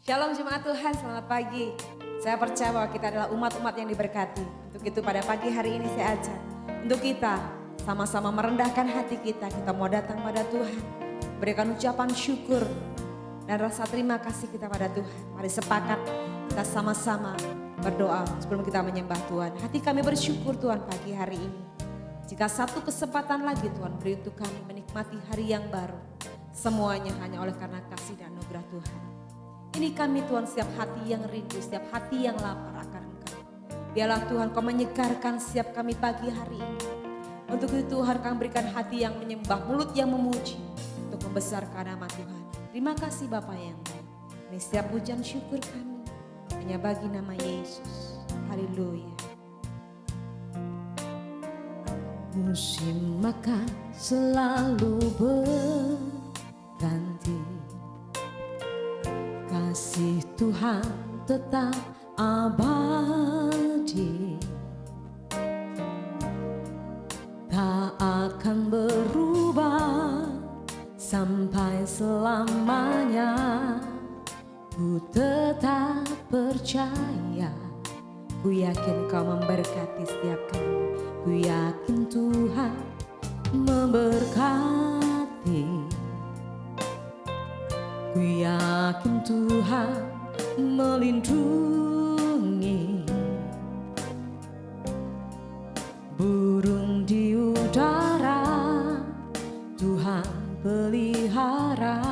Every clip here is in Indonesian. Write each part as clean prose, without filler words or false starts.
Shalom jemaat Tuhan, selamat pagi. Saya percaya bahwa kita adalah umat-umat yang diberkati. Untuk itu pada pagi hari ini saya ajak untuk kita sama-sama merendahkan hati kita mau datang pada Tuhan. Berikan ucapan syukur dan rasa terima kasih kita pada Tuhan. Mari sepakat kita sama-sama berdoa sebelum kita menyembah Tuhan. Hati kami bersyukur Tuhan pagi hari ini. Jika satu kesempatan lagi Tuhan beri untuk kami menikmati hari yang baru. Semuanya hanya oleh karena kasih dan anugerah Tuhan. Ini kami Tuhan, setiap hati yang rindu, setiap hati yang lapar akan Engkau. Biarlah Tuhan Kau menyegarkan setiap kami pagi hari ini. Untuk itu Tuhan kami berikan hati yang menyembah, mulut yang memuji. Untuk membesarkan nama Tuhan. Terima kasih Bapa yang baik. Ini setiap pujian syukur kami hanya bagi nama Yesus. Haleluya. Musim makan selalu berganti, kasih Tuhan tetap abadi, tak akan berubah sampai selamanya. Ku tetap percaya, ku yakin Kau memberkati setiap kami. Ku yakin Tuhan memberkati. Ku yakin Tuhan melindungi. Burung di udara Tuhan pelihara,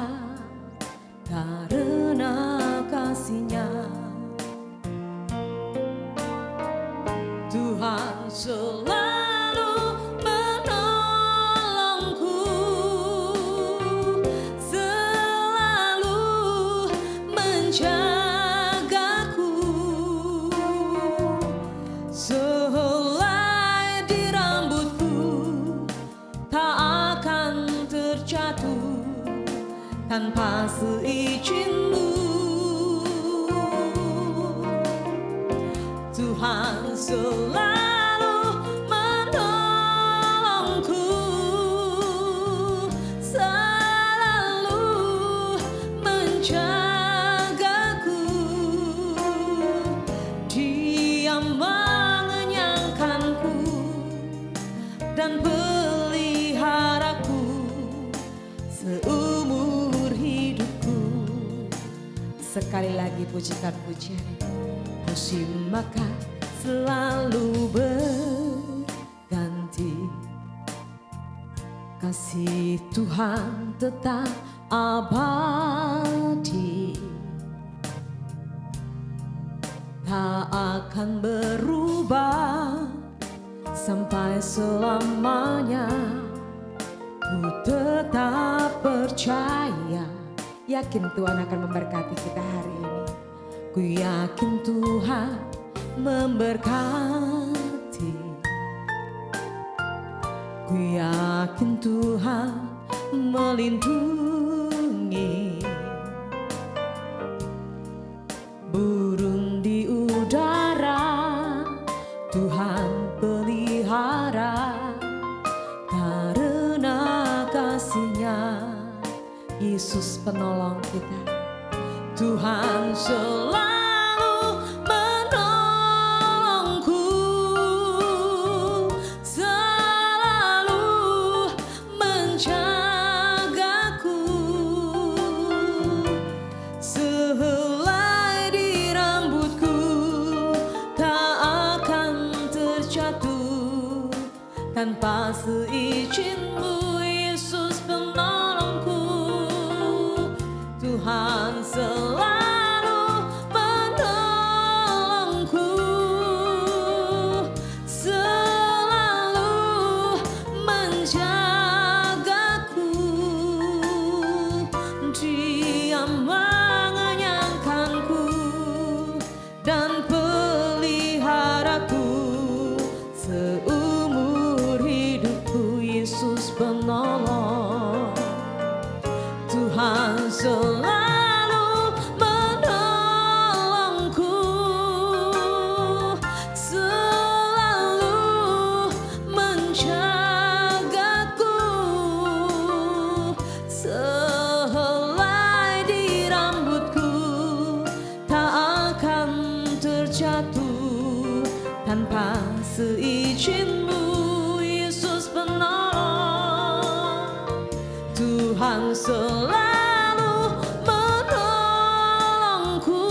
karena kasih-Nya Tuhan selalu menolongku, selalu menjagaku. Sehelai di rambutku tak akan terjatuh tanpa seizin-Mu. Tuhan selalu menolongku, selalu menjagaku. Dia mengenyangkanku dan peliharaku seumur hidupku. Sekali lagi pujikan pujian. Musim makan selalu berganti, kasih Tuhan tetap abadi, tak akan berubah sampai selamanya. Ku tetap percaya, Yakin Tuhan akan memberkati kita hari ini. ku yakin Tuhan memberkati. Ku yakin Tuhan melindungi. Burung di udara Tuhan pelihara, karena kasih-Nya Yesus penolong kita. Tuhan selalu menolongku, selalu menjagaku. Sehelai di rambutku tak akan terjatuh tanpa seizin-Mu. Yesus penolongku. Tuhan selalu menolongku, tanpa seizin-Mu Yesus penolong. Tuhan selalu menolongku,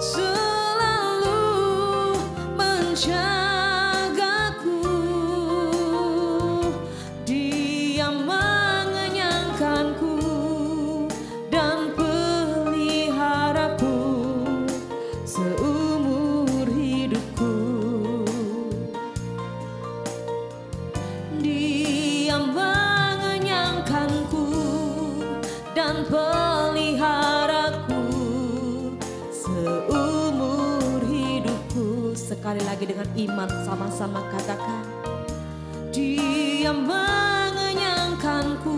selalu menjagaku. Dia mengenyangkanku dan peliharaku seumur hidupku. Dia mengenyangkanku dan peliharaku seumur hidupku. Sekali lagi dengan iman sama-sama katakan, Dia mengenyangkanku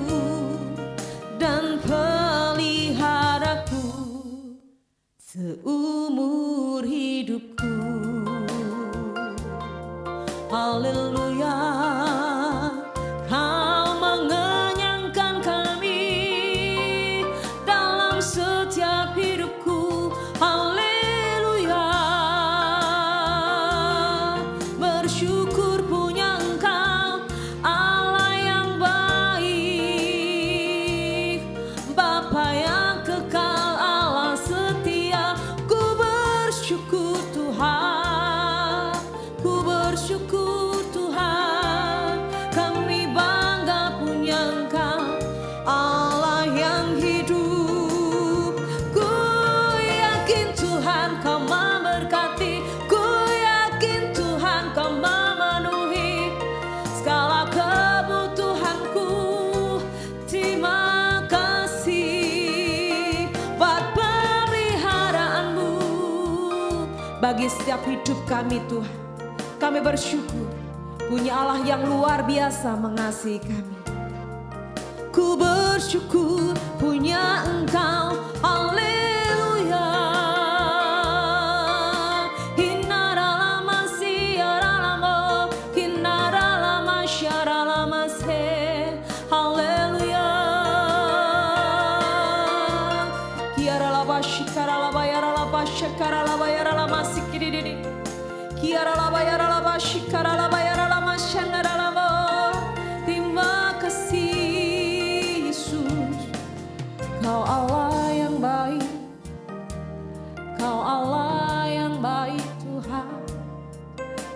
dan peliharaku seumur hidupku. Haleluya, Kau mengenyangkan kami dalam setiap hidupku. Haleluya, bersyukur punya Engkau, Allah yang baik, Bapa yang kekal, Allah setia. Ku bersyukur Tuhan, ku bersyukur Tuhan, kami bangga punya Engkau, Allah yang hidup. Ku yakin Tuhan Kau memberkati, ku yakin Tuhan Kau memenuhi segala kebutuhanku. Terima kasih buat peliharaanmu bagi setiap hidup kami Tuhan. Kami bersyukur punya Allah yang luar biasa mengasihi kami. Ku bersyukur punya Engkau, haleluya. Hinaralama siaralamo, hinaralama syaralama se, haleluya. Kiaralaba shikaralaba yaralaba shakaralaba yaralama sikididi. Kiaralaba yaralaba shikaralaba yaralama shanaralamo. Terima kasih Yesus, Kau Allah yang baik, Kau Allah yang baik Tuhan.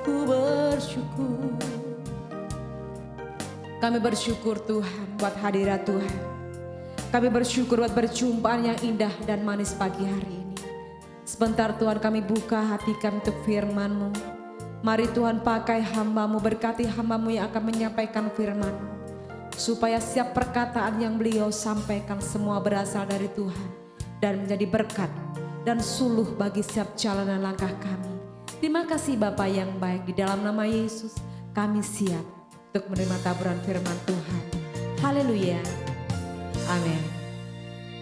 Ku bersyukur. Kami bersyukur Tuhan buat hadirat Tuhan. Kami bersyukur buat perjumpaan yang indah dan manis pagi hari ini. Sebentar Tuhan kami buka hati kami untuk firman-Mu. Mari Tuhan pakai hamba-Mu, berkati hamba-Mu yang akan menyampaikan firman-Mu. Supaya setiap perkataan yang beliau sampaikan semua berasal dari Tuhan. Dan menjadi berkat dan suluh bagi setiap jalan dan langkah kami. Terima kasih Bapa yang baik, di dalam nama Yesus kami siap untuk menerima taburan firman Tuhan. Haleluya. Amin.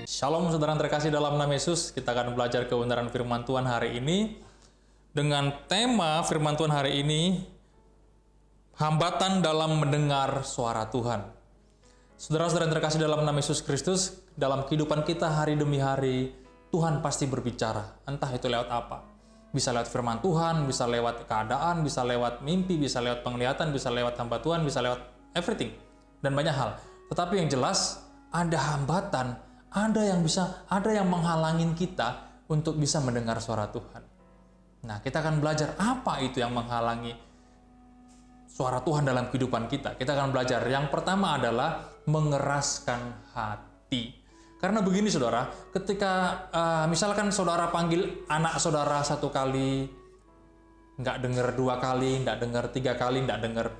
Shalom saudara yang terkasih dalam nama Yesus. Kita akan belajar kebenaran firman Tuhan hari ini. Dengan tema firman Tuhan hari ini, hambatan dalam mendengar suara Tuhan. Saudara-saudara yang terkasih dalam nama Yesus Kristus, dalam kehidupan kita hari demi hari, Tuhan pasti berbicara. Entah itu lewat apa. Bisa lewat firman Tuhan, bisa lewat keadaan, bisa lewat mimpi, bisa lewat penglihatan, bisa lewat hamba Tuhan, bisa lewat everything. Dan banyak hal. Tetapi yang jelas, ada hambatan, ada yang menghalangin kita untuk bisa mendengar suara Tuhan. Nah, kita akan belajar apa itu yang menghalangi suara Tuhan dalam kehidupan kita. Kita akan belajar. Yang pertama adalah mengeraskan hati. Karena begini saudara, ketika misalkan saudara panggil anak saudara satu kali, nggak dengar dua kali, nggak dengar tiga kali, nggak dengar,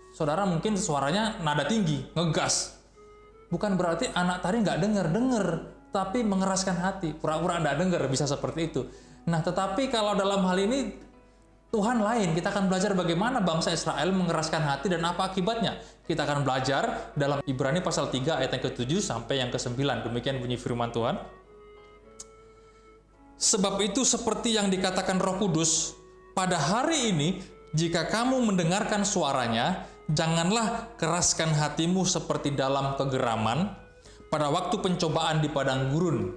saudara mungkin suaranya nada tinggi, ngegas. Bukan berarti anak tadi nggak dengar, tapi mengeraskan hati, pura-pura nggak dengar, bisa seperti itu. Nah, tetapi kalau dalam hal ini Tuhan lain, kita akan belajar bagaimana bangsa Israel mengeraskan hati dan apa akibatnya. Kita akan belajar dalam Ibrani pasal 3 ayat yang ke-7 sampai yang ke-9. Demikian bunyi firman Tuhan. Sebab itu seperti yang dikatakan Roh Kudus, pada hari ini jika kamu mendengarkan suaranya, janganlah keraskan hatimu seperti dalam kegeraman pada waktu pencobaan di padang gurun.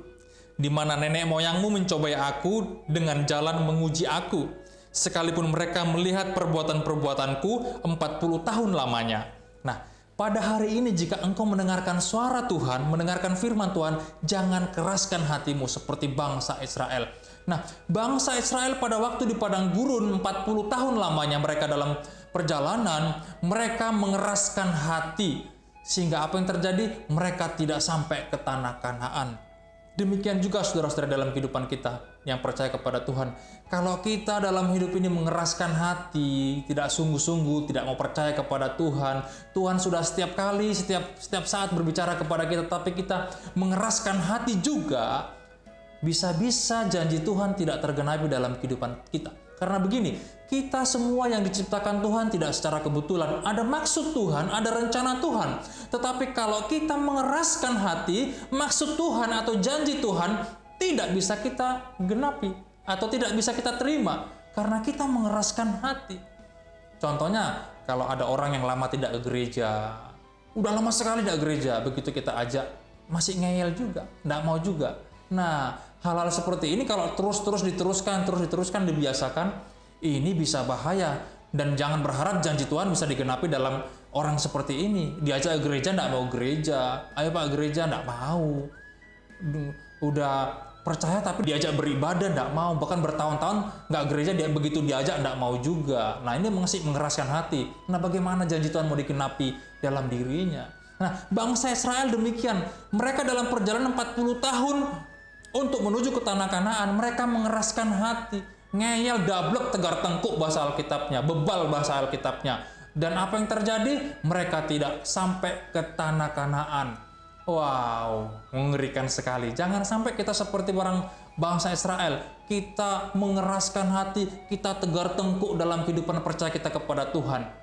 di mana nenek moyangmu mencobai aku dengan jalan menguji aku, sekalipun mereka melihat perbuatan-perbuatanku 40 tahun lamanya. Nah, pada hari ini jika engkau mendengarkan suara Tuhan, mendengarkan firman Tuhan, jangan keraskan hatimu seperti bangsa Israel. Nah, bangsa Israel pada waktu di padang gurun 40 tahun lamanya mereka dalam perjalanan, mereka mengeraskan hati. Sehingga apa yang terjadi? Mereka tidak sampai ke tanah Kanaan. Demikian juga saudara-saudara dalam kehidupan kita yang percaya kepada Tuhan. Kalau kita dalam hidup ini mengeraskan hati, tidak sungguh-sungguh, tidak mau percaya kepada Tuhan, Tuhan sudah setiap kali, setiap saat berbicara kepada kita, tapi kita mengeraskan hati juga, bisa-bisa janji Tuhan tidak tergenapi dalam kehidupan kita. Karena begini, kita semua yang diciptakan Tuhan tidak secara kebetulan. Ada maksud Tuhan, ada rencana Tuhan. Tetapi kalau kita mengeraskan hati, maksud Tuhan atau janji Tuhan tidak bisa kita genapi atau tidak bisa kita terima karena kita mengeraskan hati. Contohnya, kalau ada orang yang lama tidak ke gereja, udah lama sekali tidak ke gereja, begitu kita ajak, masih ngeyel juga, tidak mau juga. Nah, hal-hal seperti ini kalau terus diteruskan, dibiasakan, ini bisa bahaya. Dan jangan berharap janji Tuhan bisa digenapi dalam orang seperti ini. Diajak ke gereja, tidak mau gereja. Ayo Pak gereja, tidak mau. Udah percaya tapi diajak beribadah, tidak mau. Bahkan bertahun-tahun nggak gereja, dia begitu diajak tidak mau juga. Nah, ini masih mengeraskan hati. Nah, bagaimana janji Tuhan mau digenapi dalam dirinya? Nah, bangsa Israel demikian. Mereka dalam perjalanan 40 tahun untuk menuju ke tanah Kanaan, mereka mengeraskan hati, ngeyel, dablek, tegar tengkuk bahasa Alkitabnya, bebal bahasa Alkitabnya. Dan apa yang terjadi? Mereka tidak sampai ke tanah Kanaan. Wow, mengerikan sekali. Jangan sampai kita seperti orang bangsa Israel. Kita mengeraskan hati, kita tegar tengkuk dalam kehidupan percaya kita kepada Tuhan.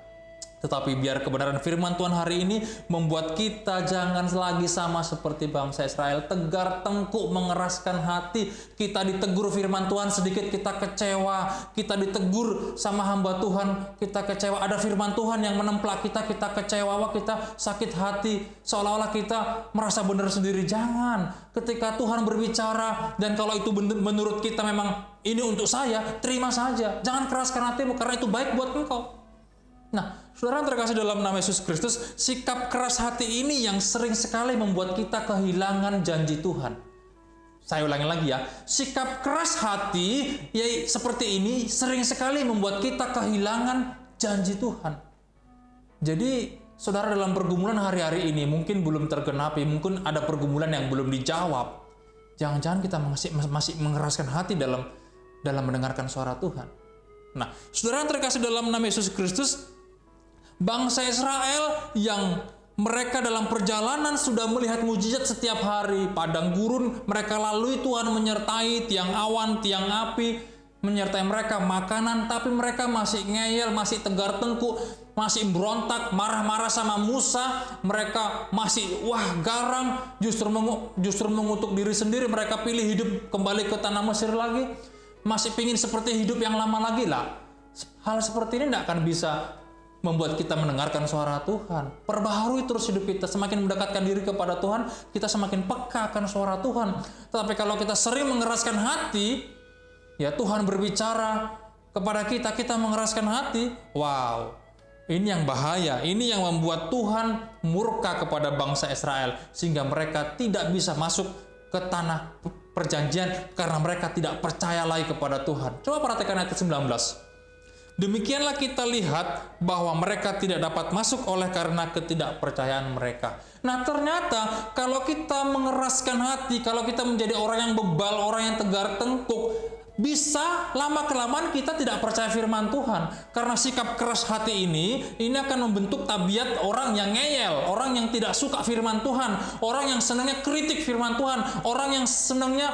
Tetapi biar kebenaran firman Tuhan hari ini membuat kita jangan lagi sama seperti bangsa Israel. Tegar tengkuk, mengeraskan hati. Kita ditegur firman Tuhan sedikit, kita kecewa. Kita ditegur sama hamba Tuhan, kita kecewa. Ada firman Tuhan yang menemplak kita kecewa. Wah, kita sakit hati. Seolah-olah kita merasa benar sendiri. Jangan. Ketika Tuhan berbicara, dan kalau itu menurut kita memang ini untuk saya, terima saja. Jangan keraskan hatimu, karena itu baik buat engkau. Nah, saudara terkasih dalam nama Yesus Kristus, sikap keras hati ini yang sering sekali membuat kita kehilangan janji Tuhan. Saya ulangi lagi ya, sikap keras hati ya seperti ini sering sekali membuat kita kehilangan janji Tuhan. Jadi, saudara dalam pergumulan hari-hari ini mungkin belum tergenapi, mungkin ada pergumulan yang belum dijawab. Jangan-jangan kita masih mengeraskan hati dalam mendengarkan suara Tuhan. Nah, saudara terkasih dalam nama Yesus Kristus, bangsa Israel yang mereka dalam perjalanan sudah melihat mujizat setiap hari. Padang gurun mereka lalui, Tuhan menyertai, tiang awan, tiang api menyertai mereka, makanan, tapi mereka masih ngeyel, masih tegar tengkuk, masih berontak, marah-marah sama Musa. Mereka masih garang, justru mengutuk diri sendiri. Mereka pilih hidup kembali ke tanah Mesir lagi, masih pingin seperti hidup yang lama lagi lah. Hal seperti ini tidak akan bisa membuat kita mendengarkan suara Tuhan. Perbaharui terus hidup kita. Semakin mendekatkan diri kepada Tuhan, kita semakin peka akan suara Tuhan. Tetapi kalau kita sering mengeraskan hati, ya Tuhan berbicara kepada kita, kita mengeraskan hati. Wow, ini yang bahaya. Ini yang membuat Tuhan murka kepada bangsa Israel, sehingga mereka tidak bisa masuk ke tanah perjanjian karena mereka tidak percaya lagi kepada Tuhan. Coba perhatikan ayat 19. Demikianlah kita lihat bahwa mereka tidak dapat masuk oleh karena ketidakpercayaan mereka. Nah, ternyata kalau kita mengeraskan hati, kalau kita menjadi orang yang bebal, orang yang tegar tengkuk, bisa lama-kelamaan kita tidak percaya firman Tuhan. Karena sikap keras hati ini akan membentuk tabiat orang yang ngeyel, orang yang tidak suka firman Tuhan, orang yang senangnya kritik firman Tuhan, orang yang senangnya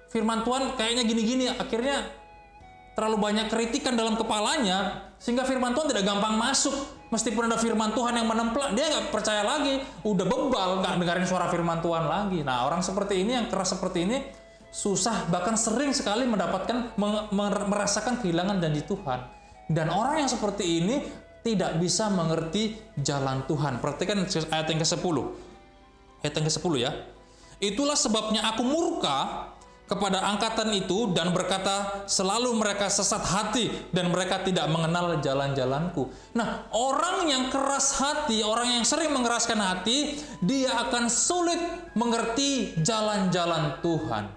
firman Tuhan kayaknya gini-gini, akhirnya terlalu banyak kritikan dalam kepalanya sehingga firman Tuhan tidak gampang masuk. Meskipun ada firman Tuhan yang menemplak, dia nggak percaya lagi, udah bebal, nggak dengerin suara firman Tuhan lagi. Nah, orang seperti ini, yang keras seperti ini, susah, bahkan sering sekali merasakan kehilangan janji Tuhan. Dan orang yang seperti ini tidak bisa mengerti jalan Tuhan. Perhatikan ayat yang ke-10. Ayat yang ke-10 ya. Itulah sebabnya aku murka kepada angkatan itu dan berkata, selalu mereka sesat hati dan mereka tidak mengenal jalan-jalanku. Nah, orang yang keras hati, orang yang sering mengeraskan hati, dia akan sulit mengerti jalan-jalan Tuhan.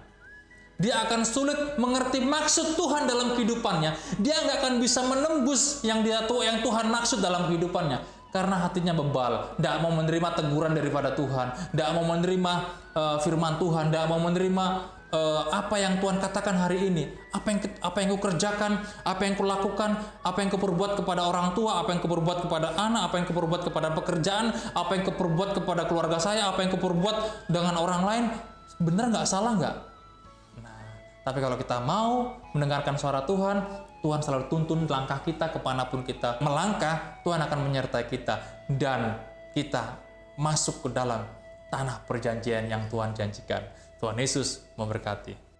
Dia akan sulit mengerti maksud Tuhan dalam kehidupannya. Dia nggak akan bisa menembus yang Tuhan maksud dalam kehidupannya. Karena hatinya bebal, tidak mau menerima teguran daripada Tuhan, tidak mau menerima firman Tuhan, tidak mau menerima apa yang Tuhan katakan hari ini, apa yang kau kerjakan, apa yang kau lakukan, apa yang kau perbuat kepada orang tua, apa yang kau perbuat kepada anak, apa yang kau perbuat kepada pekerjaan, apa yang kau perbuat kepada keluarga saya, apa yang kau perbuat dengan orang lain, benar nggak, salah nggak? Nah, tapi kalau kita mau mendengarkan suara Tuhan, Tuhan selalu tuntun langkah kita kemanapun kita melangkah, Tuhan akan menyertai kita dan kita masuk ke dalam tanah perjanjian yang Tuhan janjikan. Tuhan Yesus memberkati.